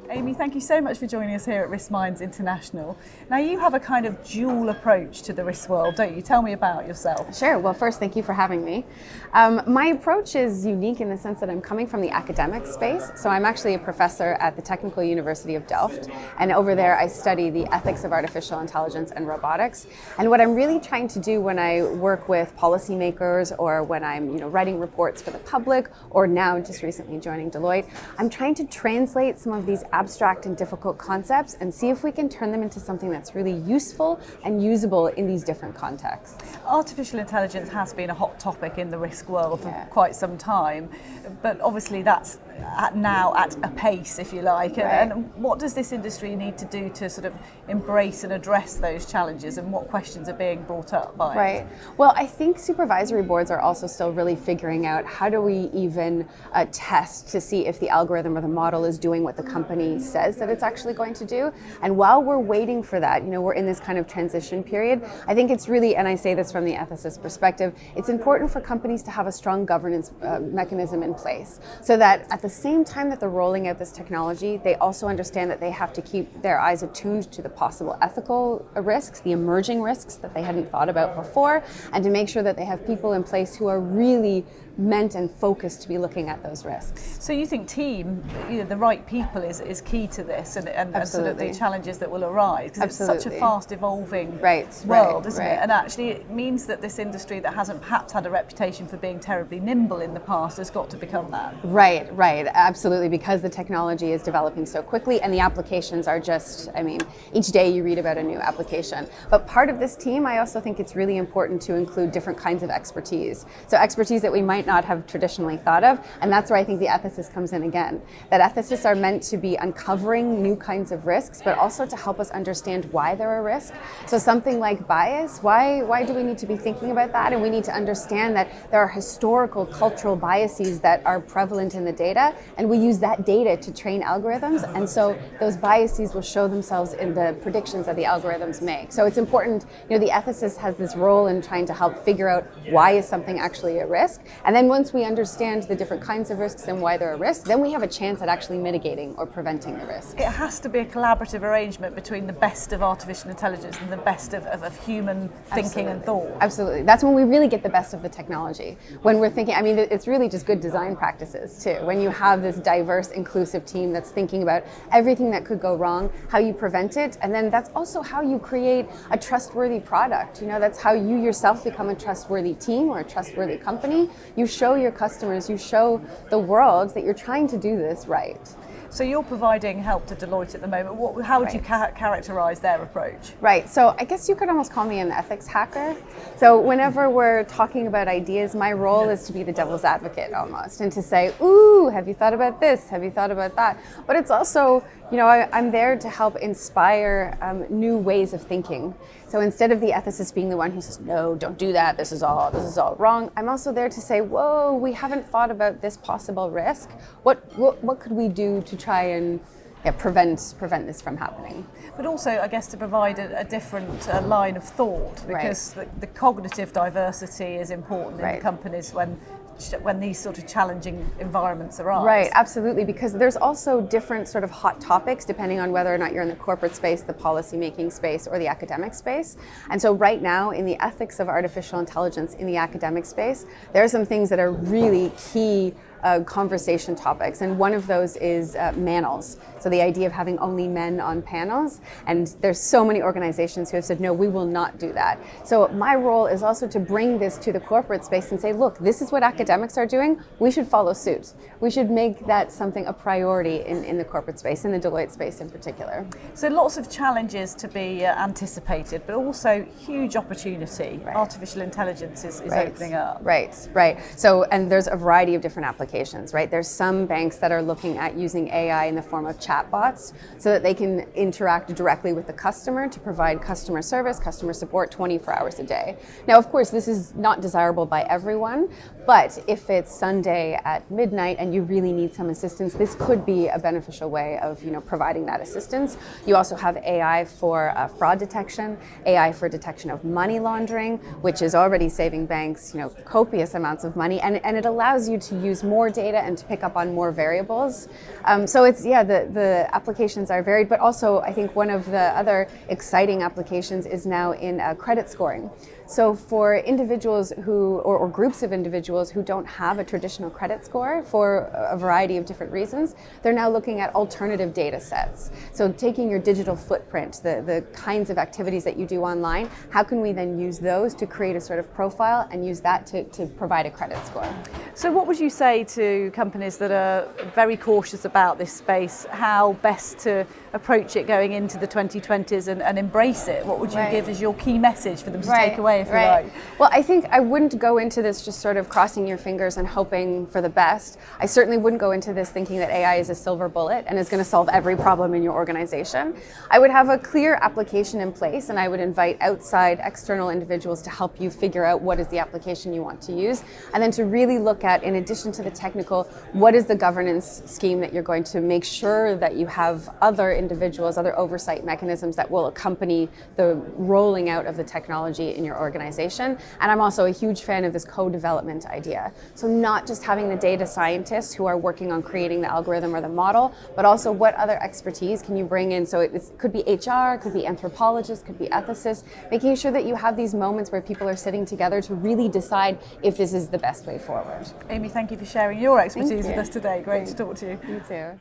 Aimee, thank you so much for joining us here at Risk Minds International. Now, you have a kind of dual approach to the risk world, don't you? Tell me about yourself. Sure. Well, first, thank you for having me. My approach is unique in the sense that I'm coming from the academic space. So I'm actually a professor at the Technical University of Delft. And over there, I study the ethics of artificial intelligence and robotics. And what I'm really trying to do when I work with policymakers or when I'm writing reports for the public, or now just recently joining Deloitte, I'm trying to translate some of these abstract and difficult concepts and see if we can turn them into something that's really useful and usable in these different contexts. Artificial intelligence has been a hot topic in the risk world for quite some time, but obviously that's now at a pace, if you like. Right. And what does this industry need to do to sort of embrace and address those challenges, and what questions are being brought up by it? Right. Well, I think supervisory boards are also still really figuring out how do we even test to see if the algorithm or the model is doing what the company says that it's actually going to do. And while we're waiting for that, we're in this kind of transition period, I think it's really, and I say this from the ethicist perspective, it's important for companies to have a strong governance mechanism in place so that at the same time that they're rolling out this technology, they also understand that they have to keep their eyes attuned to the possible ethical risks, the emerging risks that they hadn't thought about before, and to make sure that they have people in place who are really meant and focused to be looking at those risks. So you think the right people is key to this and sort of the challenges that will arise, because it's such a fast evolving world, isn't it? And actually it means that this industry that hasn't perhaps had a reputation for being terribly nimble in the past has got to become that. Right, absolutely, because the technology is developing so quickly and the applications are just, each day you read about a new application. But part of this team, I also think it's really important to include different kinds of expertise. So expertise that we might not have traditionally thought of, and that's where I think the ethicist comes in again. That ethicists are meant to be uncovering new kinds of risks, but also to help us understand why they're a risk. So something like bias, why do we need to be thinking about that? And we need to understand that there are historical, cultural biases that are prevalent in the data, and we use that data to train algorithms, and so those biases will show themselves in the predictions that the algorithms make. So it's important, the ethicist has this role in trying to help figure out why is something actually a risk, and then once we understand the different kinds of risks and why they're a risk, then we have a chance at actually mitigating or preventing the risk. It has to be a collaborative arrangement between the best of artificial intelligence and the best of human thinking and thought. Absolutely. That's when we really get the best of the technology. When we're thinking, it's really just good design practices too. When you have this diverse, inclusive team that's thinking about everything that could go wrong, how you prevent it, and then that's also how you create a trustworthy product. That's how you yourself become a trustworthy team or a trustworthy company. You show your customers, you show the world that you're trying to do this right. So you're providing help to Deloitte at the moment. How would you characterize their approach? Right, so I guess you could almost call me an ethics hacker. So whenever we're talking about ideas, my role is to be the devil's advocate almost, and to say, ooh, have you thought about this? Have you thought about that? But it's also, I'm there to help inspire new ways of thinking. So instead of the ethicist being the one who says, no, don't do that, this is all wrong, I'm also there to say, whoa, we haven't thought about this possible risk. What could we do to try and prevent this from happening? But also, I guess, to provide a different line of thought, because the cognitive diversity is important in companies when these sort of challenging environments arise. Right, absolutely, because there's also different sort of hot topics depending on whether or not you're in the corporate space, the policy-making space, or the academic space. And so right now, in the ethics of artificial intelligence in the academic space, there are some things that are really key conversation topics, and one of those is manels. So the idea of having only men on panels, and there's so many organizations who have said, no, we will not do that. So my role is also to bring this to the corporate space and say, look, this is what academics are doing, we should follow suit. We should make that something a priority in the corporate space, in the Deloitte space in particular. So lots of challenges to be anticipated, but also huge opportunity. Artificial intelligence is opening up. Right. So, and there's a variety of different applications. There's some banks that are looking at using AI in the form of chatbots so that they can interact directly with the customer to provide customer service, customer support 24 hours a day. Now, of course, this is not desirable by everyone, But if it's Sunday at midnight and you really need some assistance, this could be a beneficial way of providing that assistance. You also have AI for fraud detection, AI for detection of money laundering, which is already saving banks copious amounts of money, and it allows you to use more data and to pick up on more variables. So it's the applications are varied, but also I think one of the other exciting applications is now in credit scoring. So for individuals who, or groups of individuals who don't have a traditional credit score for a variety of different reasons, they're now looking at alternative data sets. So taking your digital footprint, the kinds of activities that you do online, how can we then use those to create a sort of profile and use that to provide a credit score? So what would you say to companies that are very cautious about this space, how best to approach it going into the 2020s and embrace it? What would you give as your key message for them to take away, if you like? Well, I think I wouldn't go into this just sort of crossing your fingers and hoping for the best. I certainly wouldn't go into this thinking that AI is a silver bullet and is going to solve every problem in your organization. I would have a clear application in place, and I would invite outside external individuals to help you figure out what is the application you want to use, and then to really look at, in addition to the technical, what is the governance scheme that you're going to make sure that you have other individuals, other oversight mechanisms that will accompany the rolling out of the technology in your organization. And I'm also a huge fan of this co-development idea. So not just having the data scientists who are working on creating the algorithm or the model, but also what other expertise can you bring in? So it could be HR, could be anthropologists, could be ethicists, making sure that you have these moments where people are sitting together to really decide if this is the best way forward. Aimee, thank you for sharing your expertise with us today. Great to talk to you. You too.